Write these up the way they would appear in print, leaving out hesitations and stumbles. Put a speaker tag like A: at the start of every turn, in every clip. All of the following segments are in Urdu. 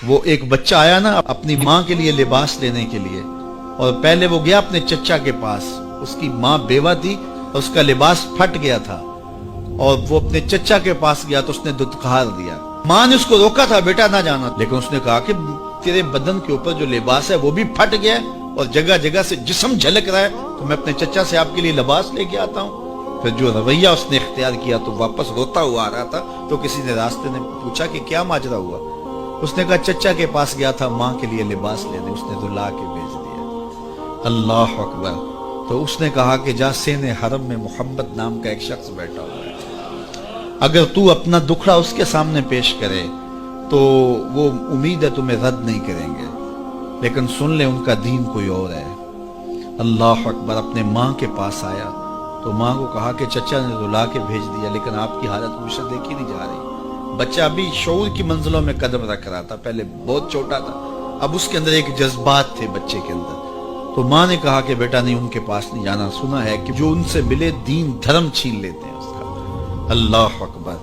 A: وہ ایک بچہ آیا نا اپنی ماں کے لیے لباس لینے کے لیے، اور پہلے وہ گیا اپنے چچا کے پاس، اس کی ماں بیوہ تھی اور اس کا لباس پھٹ گیا تھا، اور وہ اپنے چچا کے پاس گیا تو اس نے دتکار دیا۔ ماں نے اس کو روکا تھا بیٹا نہ جانا، لیکن اس نے کہا کہ تیرے بدن کے اوپر جو لباس ہے وہ بھی پھٹ گیا اور جگہ جگہ سے جسم جھلک رہا ہے، تو میں اپنے چچا سے آپ کے لیے لباس لے کے آتا ہوں۔ پھر جو رویہ اس نے اختیار کیا تو واپس روتا ہوا آ رہا تھا، تو کسی نے راستے نے پوچھا کہ کیا ماجرا ہوا؟ اس نے کہا چچا کے پاس گیا تھا ماں کے لیے لباس لینے، اس نے تو لا کے بھیج دیا۔ اللہ اکبر۔ تو اس نے کہا کہ جا سین حرم میں محمد نام کا ایک شخص بیٹھا ہوا ہے، اگر تو اپنا دکھڑا اس کے سامنے پیش کرے تو وہ امید ہے تمہیں رد نہیں کریں گے، لیکن سن لے ان کا دین کوئی اور ہے۔ اللہ اکبر۔ اپنے ماں کے پاس آیا تو ماں کو کہا کہ چچا نے تو لا کے بھیج دیا، لیکن آپ کی حالت مجھ سے دیکھی نہیں جا رہی۔ بچہ ابھی شعور کی منزلوں میں قدم رکھ رہا تھا، پہلے بہت چھوٹا تھا، اب اس کے اندر ایک جذبات تھے بچے کے اندر۔ تو ماں نے کہا کہ بیٹا نہیں، ان کے پاس نہیں جانا، سنا ہے کہ جو ان سے ملے دین دھرم چھین لیتے ہیں اس کا۔ اللہ اکبر۔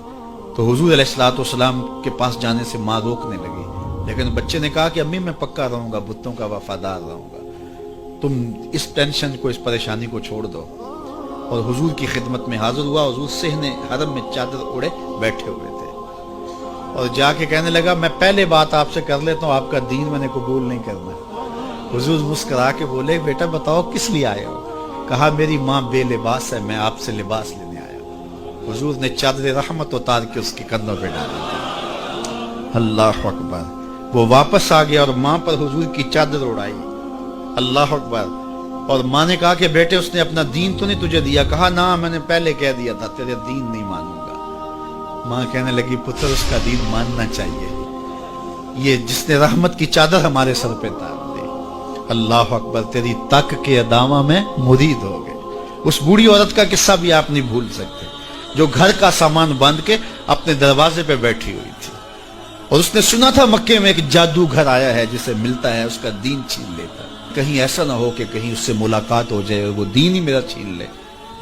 A: تو حضور علیہ السلام کے پاس جانے سے ماں روکنے لگی، لیکن بچے نے کہا کہ امی میں پکا رہوں گا، بتوں کا وفادار رہوں گا، تم اس ٹینشن کو، اس پریشانی کو چھوڑ دو۔ اور حضور کی خدمت میں حاضر ہوا۔ حضور صحن حرم میں چادر اڑے بیٹھے ہوئے تھے، اور جا کے کہنے لگا میں پہلے بات آپ سے کر لیتا ہوں، آپ کا دین میں نے قبول نہیں کرنا۔ حضور مسکرا کے بولے بیٹا بتاؤ کس لیے آئے ہو؟ کہا میری ماں بے لباس ہے، میں آپ سے لباس لینے آیا ہوں۔ حضور نے چادر رحمت اتار کے اس کے کندھوں پہ ڈال دی۔ اللہ اکبر۔ وہ واپس آ گیا اور ماں پر حضور کی چادر اڑائی۔ اللہ اکبر۔ اور ماں نے کہا کہ بیٹے اس نے اپنا دین تو نہیں تجھے دیا؟ کہا نہ، میں نے پہلے کہہ دیا تھا تیرے دین نہیں مانوں گا۔ ماں کہنے لگی پتر اس کا دین ماننا چاہیے، یہ جس نے رحمت کی چادر ہمارے سر پہ ڈال دی۔ اللہ اکبر۔ تیری تک کے ادامہ میں مرید ہو گئے۔ اس بوڑھی عورت کا قصہ بھی آپ نہیں بھول سکتے، جو گھر کا سامان باندھ کے اپنے دروازے پہ بیٹھی ہوئی تھی، اور اس نے سنا تھا مکے میں ایک جادوگر آیا ہے جسے ملتا ہے اس کا دین چھین لیتا ہے، کہیں ایسا نہ ہو کہ کہیں اس سے ملاقات ہو جائے اور وہ دین ہی میرا چھین لے،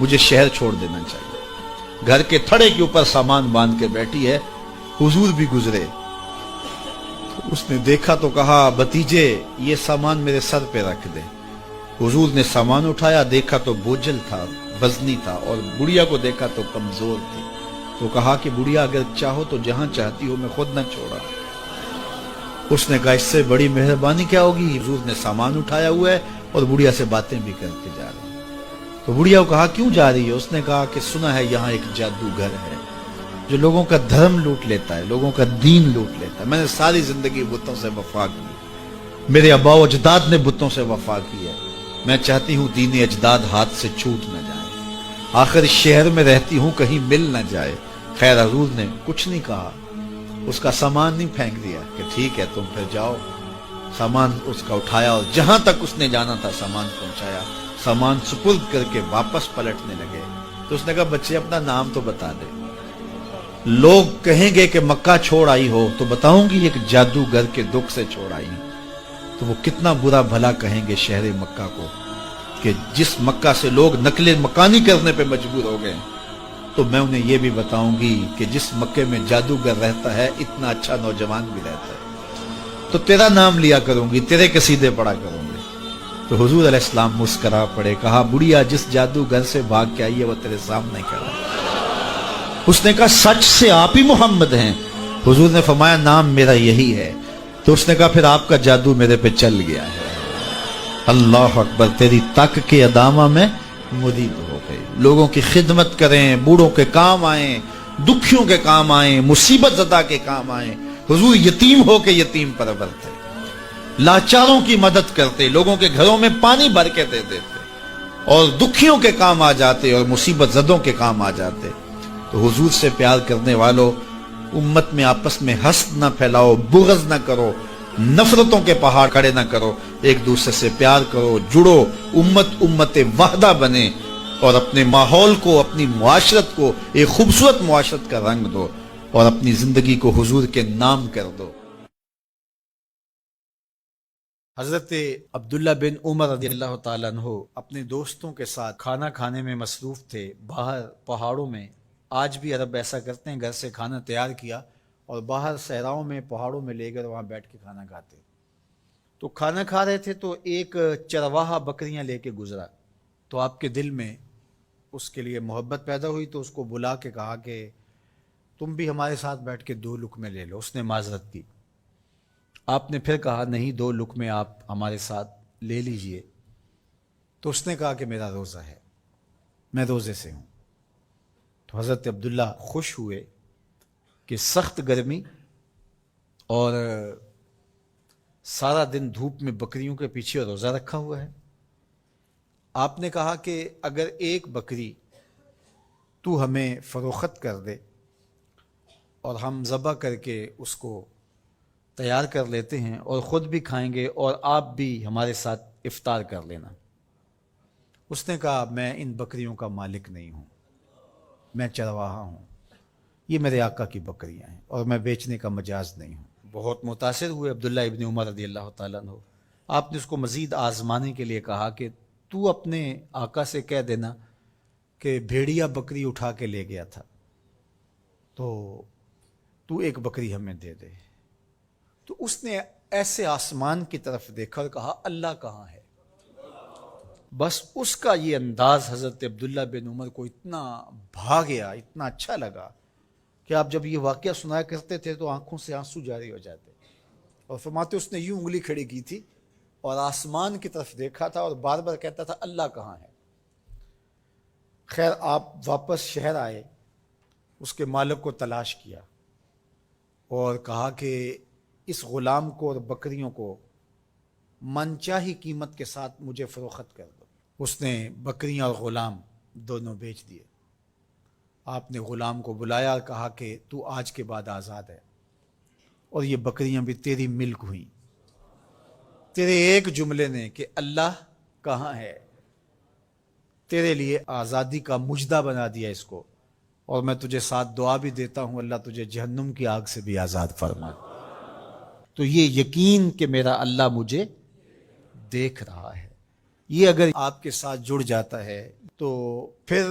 A: مجھے شہر چھوڑ دینا چاہیے۔ گھر کے تھڑے کے اوپر سامان باندھ کے بیٹھی ہے، حضور بھی گزرے، اس نے دیکھا تو کہا بھتیجے یہ سامان میرے سر پہ رکھ دے۔ حضور نے سامان اٹھایا، دیکھا تو بوجھل تھا، وزنی تھا، اور بڑھیا کو دیکھا تو کمزور تھی، تو کہا کہ بڑھیا اگر چاہو تو جہاں چاہتی ہو میں خود نہ چھوڑا۔ اس نے کہا اس سے بڑی مہربانی کیا ہوگی؟ حضور نے سامان اٹھایا ہوا ہے اور بڑھیا سے باتیں بھی کرتے جا رہے ہیں۔ تو بڑھیا کو کہا کیوں جا رہی ہے؟ اس نے کہا کہ سنا ہے یہاں ایک جادوگر ہے جو لوگوں کا دھرم لوٹ لیتا ہے، لوگوں کا دین لوٹ لیتا ہے۔ میں نے ساری زندگی بتوں سے وفا کی، میرے آباء و اجداد نے بتوں سے وفا کی ہے، میں چاہتی ہوں دین اجداد ہاتھ سے چھوٹ نہ جائے، آخر اس شہر میں رہتی ہوں کہیں مل نہ جائے۔ خیر حضور نے کچھ نہیں کہا، اس کا سامان نہیں پھینک دیا کہ ٹھیک ہے تم پھر جاؤ۔ سامان اس کا اٹھایا اور جہاں تک اس نے جانا تھا سامان پہنچایا، سامان سپرد کر کے واپس پلٹنے لگے تو اس نے کہا بچے اپنا نام تو بتا دے، لوگ کہیں گے کہ مکہ چھوڑ آئی ہو تو بتاؤں گی ایک جادوگر کے دکھ سے چھوڑ آئی ہوں، تو وہ کتنا برا بھلا کہیں گے شہر مکہ کو کہ جس مکہ سے لوگ نقل مکانی کرنے پہ مجبور ہو گئے، تو میں انہیں یہ بھی بتاؤں گی کہ جس مکے میں جادوگر رہتا ہے اتنا اچھا نوجوان بھی رہتا ہے، تو تیرا نام لیا کروں گی، تیرے قصیدے پڑھا کروں گی۔ تو حضور علیہ السلام مسکرا پڑے، کہا بڑھیا جس جادوگر سے بھاگ کے آئی ہے وہ تیرے سامنے کھڑا ہے۔ اس نے کہا سچ سے آپ ہی محمد ہیں؟ حضور نے فرمایا نام میرا یہی ہے۔ تو اس نے کہا پھر آپ کا جادو میرے پہ چل گیا ہے۔ اللہ اکبر۔ تیری تک کے ادامہ میں مرید ہو گئے، لوگوں کی خدمت کریں، بوڑھوں کے کام آئیں، دکھیوں کے کام آئیں، مصیبت زدہ کے کام آئیں۔ حضور یتیم ہو کے یتیم پرور تھے، لاچاروں کی مدد کرتے، لوگوں کے گھروں میں پانی بھر کے دے دیتے، اور دکھیوں کے کام آ جاتے اور مصیبت زدوں کے کام آ جاتے۔ تو حضور سے پیار کرنے والوں، امت میں آپس میں حسد نہ پھیلاؤ، بغض نہ کرو، نفرتوں کے پہاڑ کھڑے نہ کرو، ایک دوسرے سے پیار کرو، جڑو، امت وحدہ بنے، اور اپنے ماحول کو، اپنی معاشرت کو ایک خوبصورت معاشرت کا رنگ دو، اور اپنی زندگی کو حضور کے نام کر دو۔ حضرت عبداللہ بن عمر رضی اللہ تعالیٰ عنہ اپنے دوستوں کے ساتھ کھانا کھانے میں مصروف تھے باہر پہاڑوں میں۔ آج بھی عرب ایسا کرتے ہیں، گھر سے کھانا تیار کیا اور باہر صحراؤں میں پہاڑوں میں لے کر وہاں بیٹھ کے کھانا کھاتے. تو کھانا کھا رہے تھے تو ایک چرواہا بکریاں لے کے گزرا. تو آپ کے دل میں اس کے لیے محبت پیدا ہوئی تو اس کو بلا کے کہا کہ تم بھی ہمارے ساتھ بیٹھ کے 2 لقمے لے لو. اس نے معذرت کی. آپ نے پھر کہا نہیں 2 لقمے آپ ہمارے ساتھ لے لیجئے. تو اس نے کہا کہ میرا روزہ ہے, میں روزے سے ہوں. تو حضرت عبداللہ خوش ہوئے کہ سخت گرمی اور سارا دن دھوپ میں بکریوں کے پیچھے روزہ رکھا ہوا ہے. آپ نے کہا کہ اگر ایک بکری تو ہمیں فروخت کر دے اور ہم ذبح کر کے اس کو تیار کر لیتے ہیں اور خود بھی کھائیں گے اور آپ بھی ہمارے ساتھ افطار کر لینا. اس نے کہا میں ان بکریوں کا مالک نہیں ہوں, میں چرواہا ہوں, یہ میرے آقا کی بکریاں ہیں اور میں بیچنے کا مجاز نہیں ہوں. بہت متاثر ہوئے عبداللہ ابن عمر رضی اللہ تعالیٰ عنہ. آپ نے اس کو مزید آزمانے کے لیے کہا کہ تو اپنے آقا سے کہہ دینا کہ بھیڑیا بکری اٹھا کے لے گیا تھا تو ایک بکری ہمیں دے دے. تو اس نے ایسے آسمان کی طرف دیکھا اور کہا اللہ کہاں ہے. بس اس کا یہ انداز حضرت عبداللہ بن عمر کو اتنا بھا گیا, اتنا اچھا لگا کہ آپ جب یہ واقعہ سنایا کرتے تھے تو آنکھوں سے آنسو جاری ہو جاتے. اور فرماتے اس نے یوں انگلی کھڑی کی تھی اور آسمان کی طرف دیکھا تھا اور بار بار کہتا تھا اللہ کہاں ہے. خیر آپ واپس شہر آئے, اس کے مالک کو تلاش کیا اور کہا کہ اس غلام کو اور بکریوں کو منچاہی قیمت کے ساتھ مجھے فروخت کر دو. اس نے بکریاں اور غلام دونوں بیچ دیے. آپ نے غلام کو بلایا اور کہا کہ تو آج کے بعد آزاد ہے اور یہ بکریاں بھی تیری ملک ہوئیں. تیرے ایک جملے نے کہ اللہ کہاں ہے تیرے لیے آزادی کا مجدہ بنا دیا اس کو, اور میں تجھے ساتھ دعا بھی دیتا ہوں اللہ تجھے جہنم کی آگ سے بھی آزاد فرما. تو یہ یقین کہ میرا اللہ مجھے دیکھ رہا ہے, یہ اگر آپ کے ساتھ جڑ جاتا ہے تو پھر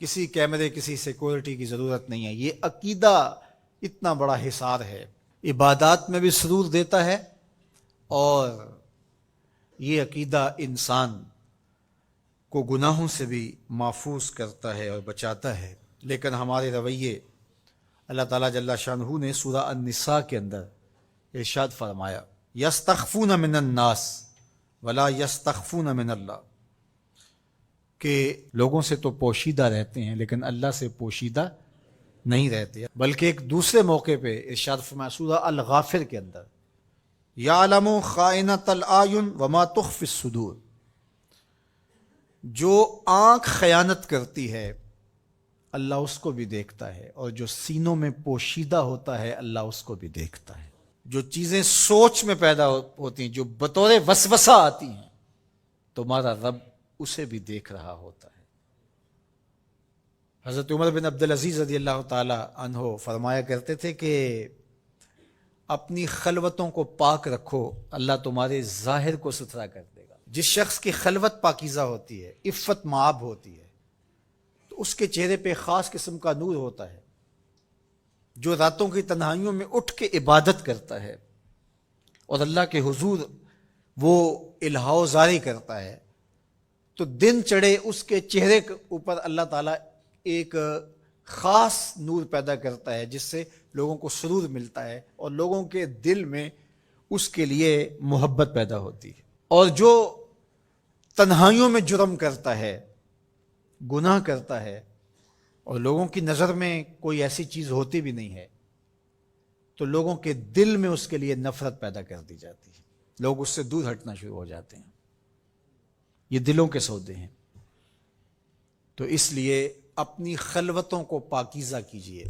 A: کسی کیمرے کسی سیکورٹی کی ضرورت نہیں ہے. یہ عقیدہ اتنا بڑا حصار ہے, عبادات میں بھی سرور دیتا ہے اور یہ عقیدہ انسان کو گناہوں سے بھی محفوظ کرتا ہے اور بچاتا ہے. لیکن ہمارے رویے اللہ تعالیٰ جل شانہ نے سورہ النساء کے اندر ارشاد فرمایا یستخفون من الناس ولا یستخفون من اللہ, کہ لوگوں سے تو پوشیدہ رہتے ہیں لیکن اللہ سے پوشیدہ نہیں رہتے. بلکہ ایک دوسرے موقع پہ ارشاد فرمایا سورہ الغافر کے اندر یعلم خائنۃ الاعین وما تخفی الصدور, جو آنکھ خیانت کرتی ہے اللہ اس کو بھی دیکھتا ہے اور جو سینوں میں پوشیدہ ہوتا ہے اللہ اس کو بھی دیکھتا ہے. جو چیزیں سوچ میں پیدا ہوتی ہیں, جو بطور وسوسہ آتی ہیں, تمہارا رب اسے بھی دیکھ رہا ہوتا ہے. حضرت عمر بن عبدالعزیز رضی اللہ تعالی عنہ فرمایا کرتے تھے کہ اپنی خلوتوں کو پاک رکھو اللہ تمہارے ظاہر کو ستھرا کر دے گا. جس شخص کی خلوت پاکیزہ ہوتی ہے, عفت مآب ہوتی ہے, تو اس کے چہرے پہ خاص قسم کا نور ہوتا ہے. جو راتوں کی تنہائیوں میں اٹھ کے عبادت کرتا ہے اور اللہ کے حضور وہ الہا زاری کرتا ہے تو دن چڑھے اس کے چہرے کے اوپر اللہ تعالیٰ ایک خاص نور پیدا کرتا ہے جس سے لوگوں کو سرور ملتا ہے اور لوگوں کے دل میں اس کے لیے محبت پیدا ہوتی ہے. اور جو تنہائیوں میں جرم کرتا ہے, گناہ کرتا ہے اور لوگوں کی نظر میں کوئی ایسی چیز ہوتی بھی نہیں ہے تو لوگوں کے دل میں اس کے لیے نفرت پیدا کر دی جاتی ہے, لوگ اس سے دور ہٹنا شروع ہو جاتے ہیں. یہ دلوں کے سودے ہیں. تو اس لیے اپنی خلوتوں کو پاکیزہ کیجیے.